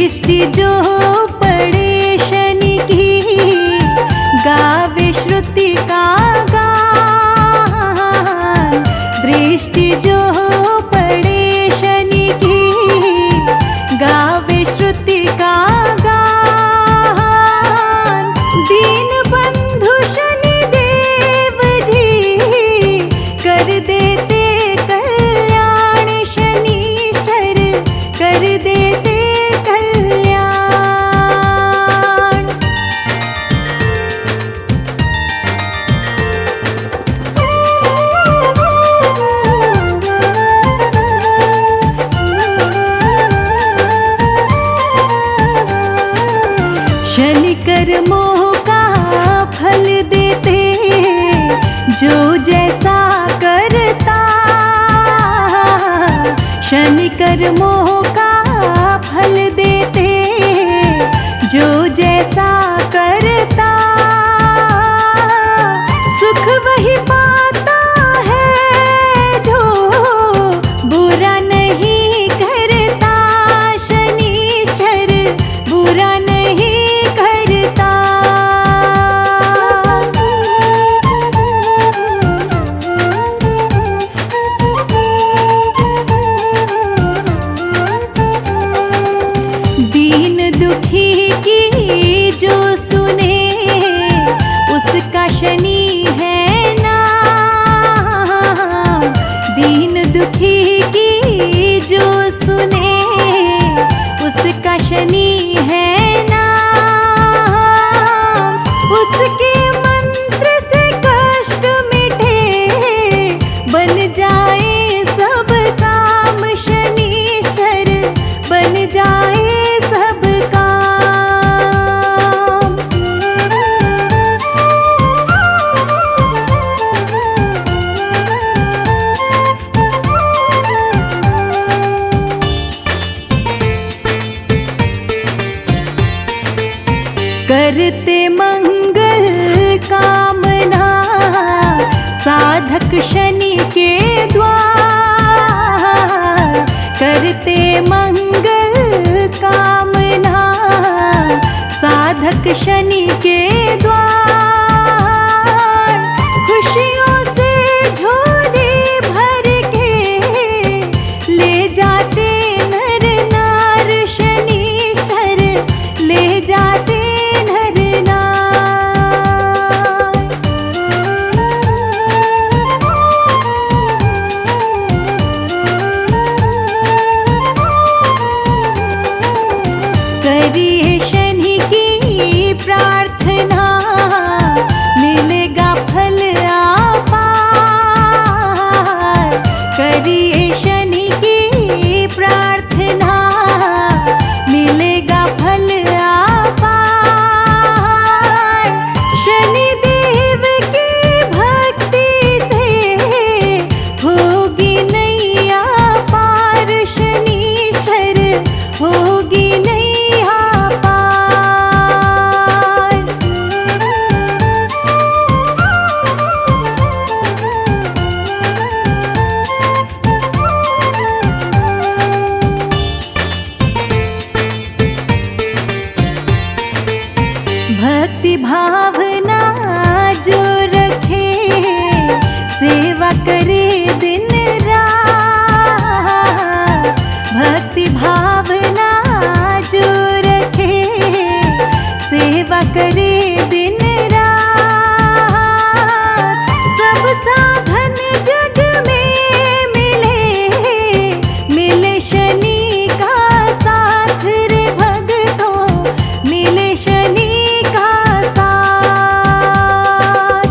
दृष्टि जो पड़े शनि की, गावे श्रुति का गान। दृष्टि जो पड़े शनि की, गावे श्रुति का गान। दीन बंधु शनि देव जी, कर देते कल्याण। शनीश्वर कर देते कल्याण। शनि कर्मों का फल देते, जो जैसा करता। शनि कर्मों का फल देते, जो जैसा करता। सुख वही पाता है, जो बुरा नहीं करता। शनीश्वर बुरा नहीं करता। दीन दुखी की जो सुने, उसका शनि है नाम। दीन दुखी की जो सुने, उसका शनि है नाम। उसके मंत्र से कष्ट मिटे, बन जाए सब काम। शनीश्वर बन जाए सब काम। करते मंगल कामना, साधक शनि के द्वार। करते मंगल कामना, साधक शनि के द्वार। खुशियों से झोली भर के, ले जाते नर नार। शनीश्वर ले जाते नर नार। करिए शनि की प्रार्थना, मिलेगा फल अपार। करिए शनि की प्रार्थना, मिलेगा फल अपार। शनि देव की भक्ति से, होगी नैया पार। शनीश्वर होगी नैया पार। भक्ति भावना जो रखे, सेवा करे दिन रात। भक्ति भावना जो रखे, सेवा करे दिन रात। सब साधन जग में मिले, मिले शनि का साथ रे भक्तों। मिले शनि का साथ।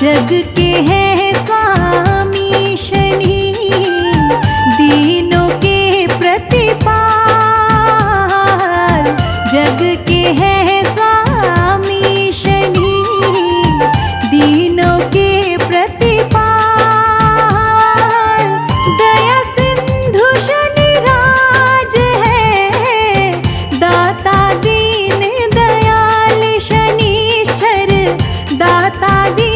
जग के हैं स्वामी शनि, दीनों के प्रतिपाल। जग के हैं स्वामी शनि, दीनों के प्रतिपाल। दया सिंधु शनि राज है, दाता दीन दयाल। शनीश्वर दाता दीन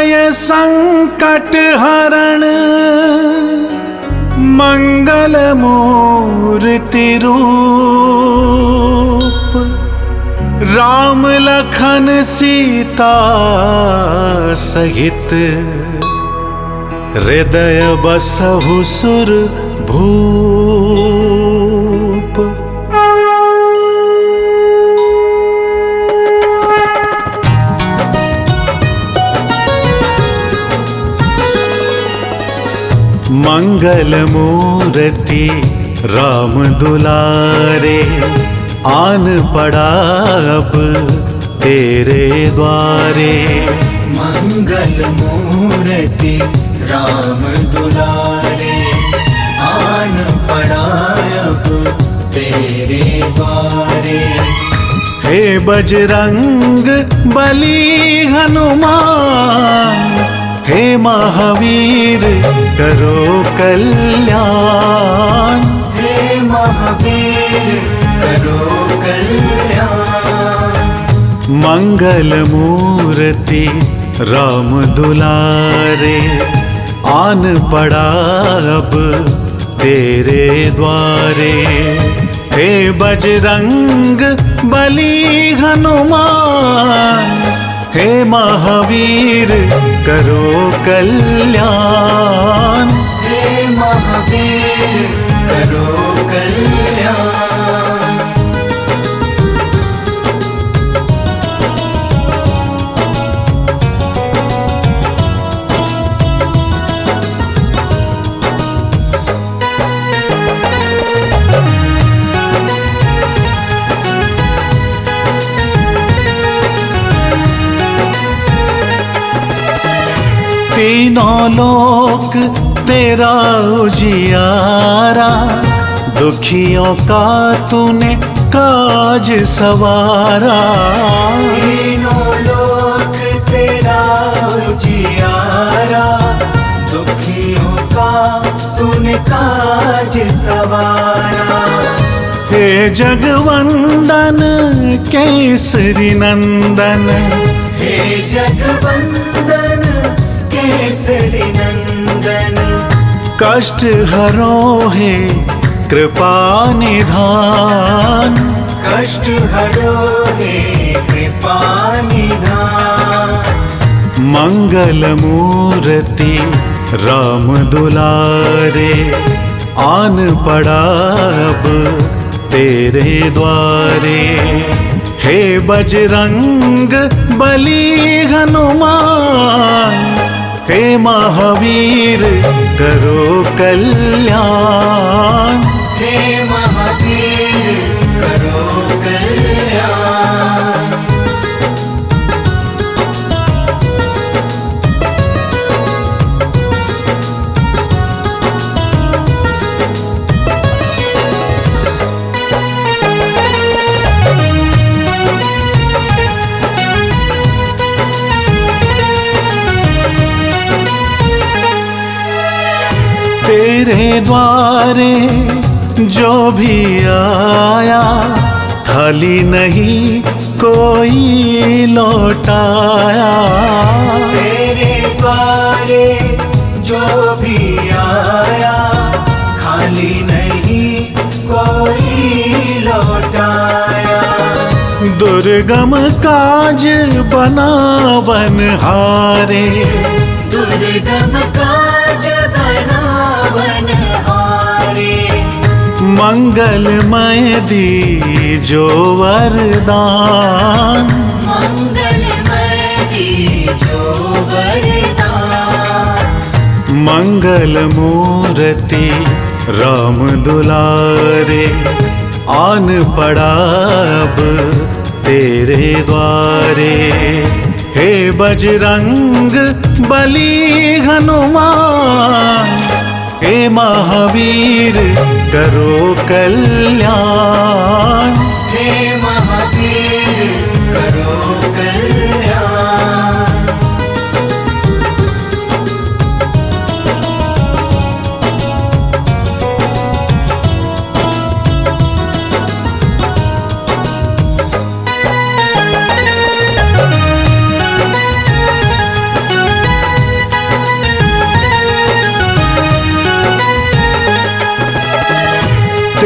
जय संकट हरण मंगल मूर्ति रूप, राम लखन सीता सहित हृदय बसहु सुर भूप। मंगल मूर्ति राम दुलारे, आन पड़ा अब तेरे द्वारे। मंगल मूर्ति राम दुलारे, आन पड़ा अब तेरे द्वारे। हे बजरंग बली हनुमान, हे महावीर करो कल्याण। हे महावीर करो कल्याण। मंगल मूर्ति राम दुलारे, आन पड़ा अब तेरे द्वारे। हे बजरंग बली हनुमान, हे महावीर करो कल्याण। हे महावीर करो कल्याण। तीनों लोक तेरा उजियारा, दुखियों का तूने काज सवारा। तीनों लोक तेरा उजियारा, दुखियों का तूने काज सवारा। हे जगवंदन केसरी नंदन, हे जगवंदन केसरी नंदन। कष्ट हरो हे कृपा निधान। कष्ट हरो हे कृपा निधान। मंगल मूर्ति राम दुलारे, आन पड़ा अब तेरे द्वारे। हे बजरंग बली हनुमान, हे महावीर करो कल्याण। हे महावीर करो कल्याण। तेरे द्वारे जो भी आया, खाली नहीं कोई लौटाया। तेरे द्वारे जो भी आया, खाली नहीं कोई लौटाया। दुर्गम काज बनावन हारे, दुर्गम काज बनावन हारे। मंगलमय दीजो वरदान। मंगलमय दीजो वरदान। मंगल मूर्ति राम दुलारे, आन पड़ा अब तेरे द्वारे। हे बजरंग बली हनुमान, हे महावीर करो कल्याण। हे महावीर करो कल्याण।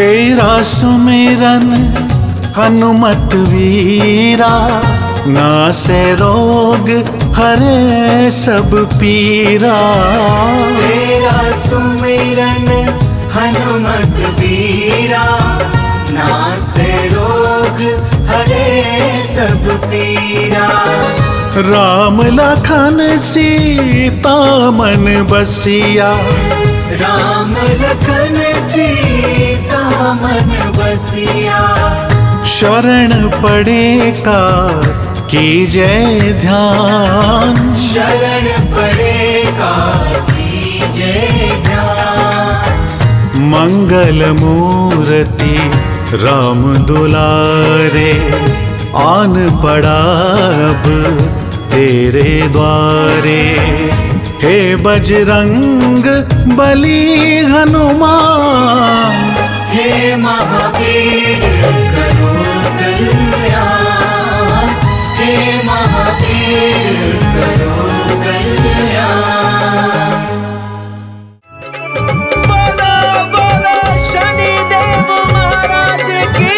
तेरा सुमिरन हनुमत वीरा, नासे रोग हरे सब पीरा। तेरा सुमिरन हनुमत वीरा, नासे रोग हरे सब पीरा। राम लखन सीता मन बसिया, राम लखन सीता मन बसिया। शरण पड़े का कीजय ध्यान, शरण पड़े का कीजय ध्यान। मंगल मूर्ति राम दुलारे, आन पड़ा अब तेरे द्वारे। हे बजरंग बली हनुमान, हे महावीर करो कल्याण, हे महावीर करो कल्याण। बोलो बोलो शनिदेव महाराज की।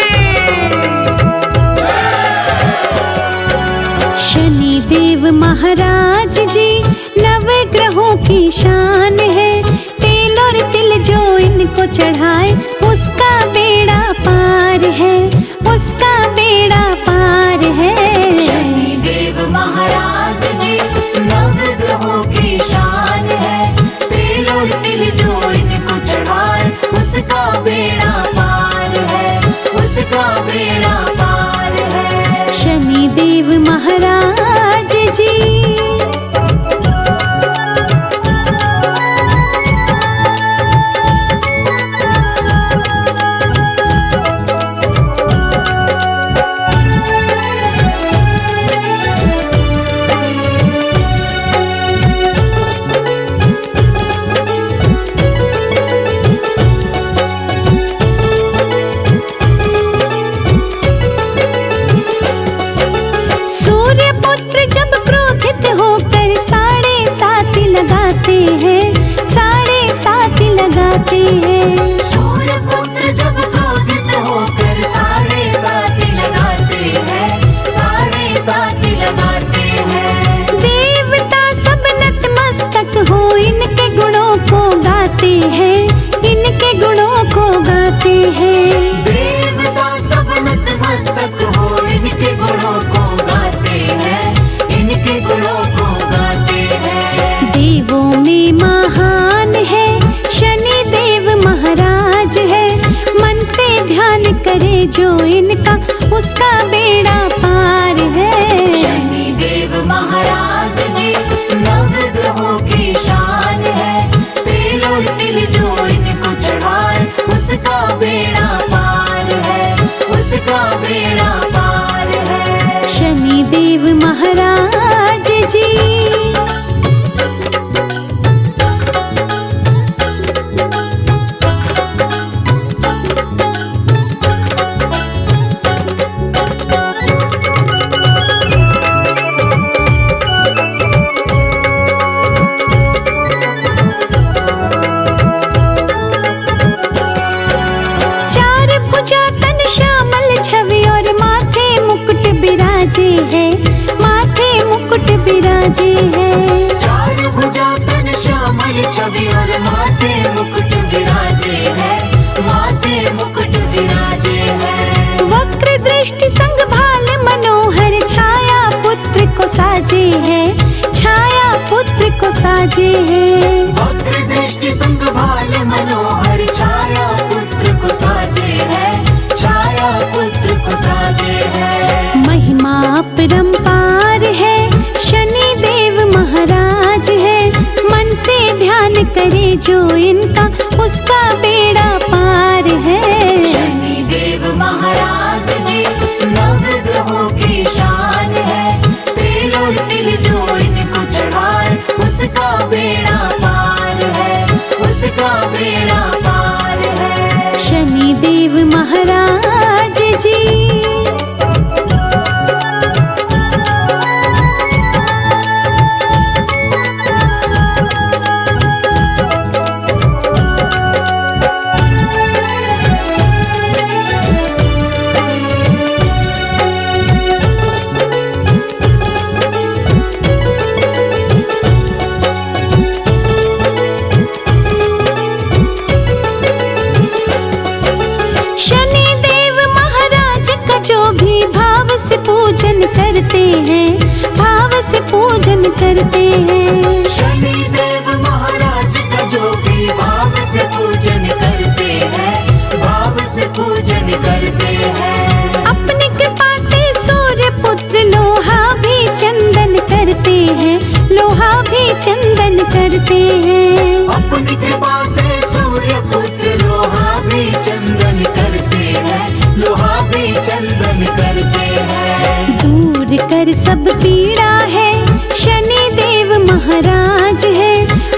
शनिदेव महाराज जी नवग्रहों की शान है। तिल और तिल जो इनको चढ़ाए उसका बेड़ा पार है, उसका बेड़ा पार है। शनिदेव महाराज जी नवग्रहों की शान है। तिल और तिल जो इनको चढ़ाए उसका बेड़ा पार है, उसका बेड़ा पार है। शनिदेव महाराज जी जो इनका उसका बेड़ा पार है। शनिदेव महाराज जी नवग्रहों की शान है। तिल और तिल जो इनको चढ़ाए उसका बेड़ा पार है, उसका बेड़ा पार है। शनिदेव महाराज जी बिराजे है, माथे मुकुट बिराजे है। चार भुजा तन श्यामल छवि और माथे मुकुट विराजे है, माथे मुकुट विराजे है। वक्र दृष्टि संग भाल मनोहर छाया पुत्र को साजे है, छाया पुत्र को साजे है। वक्र दृष्टि संग भाल मनोहर छाया पुत्र को साजे है, छाया पुत्र को साजे है। महिमा अपरंपार है, शनिदेव महाराज है। मन से ध्यान करे जो इनका उसका बेड़ा पार है। शनिदेव महाराज जी नवग्रहों की शान है। तिल और तिल जो इनको चढ़ाए उसका बेड़ा पार है, उसका बेड़ा पार है। शनिदेव महाराज जी करते हैं। शनि देव महाराज का जो भी भाव से पूजन करते हैं, भाव से पूजन करते हैं। अपनी कृपा से सूर्य पुत्र लोहा भी चंदन करते हैं, लोहा भी चंदन करते हैं। अपनी कृपा से सूर्य पुत्र लोहा भी चंदन करते हैं, लोहा भी चंदन करते हैं। दूर कर सब पीड़ा है, शनि देव महाराज है।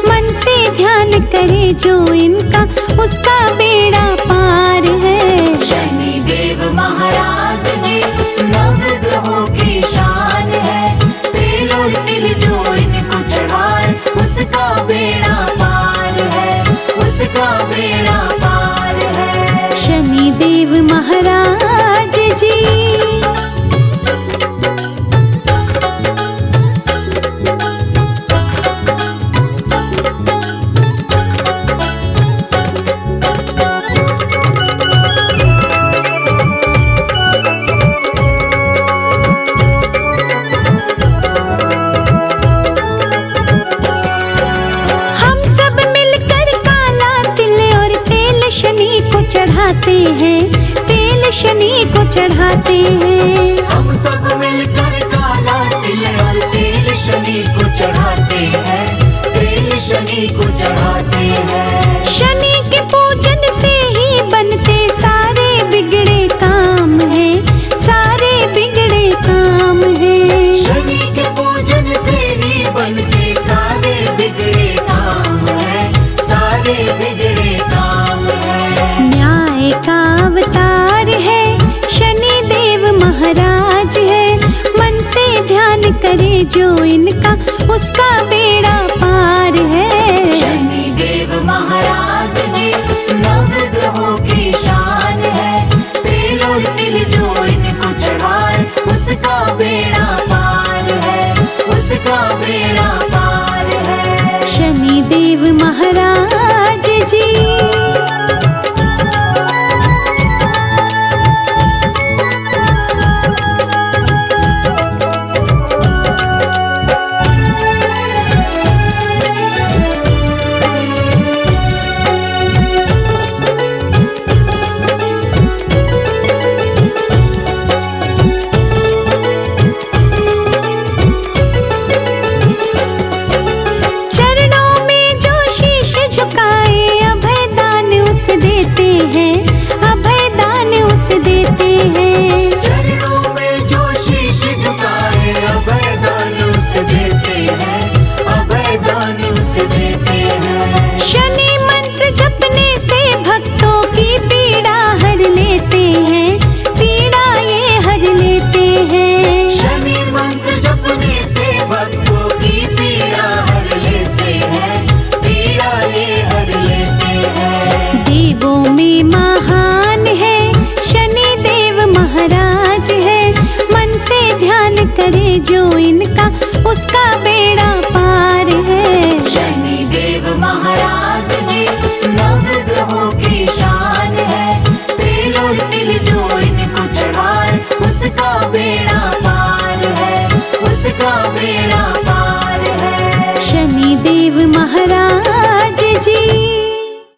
मन से ध्यान करे जो इनका, उसका बेड़ा पार है। शनि देव महाराज जी नवग्रहों की शान है। तेल और तिल जो इनको चढ़ाए, उसका बेड़ा पार है, उसका बेड़ा पार है। शनि देव महाराज जी। चढ़ाते हैं, तेल शनि को चढ़ाते हैं। हम सब मिलकर काला तिल और तेल शनि को चढ़ाते हैं, तेल शनि को चढ़ाते हैं। शनि के पूजन से ही बनते सारे बिगड़े काम है, सारे बिगड़े काम है। शनि के पूजन से ही बनते सारे बिगड़े काम है, सारे बिगड़े काम है। न्याय का अवतार है, शनि देव महाराज है। मन से ध्यान करे जो इनका, उसका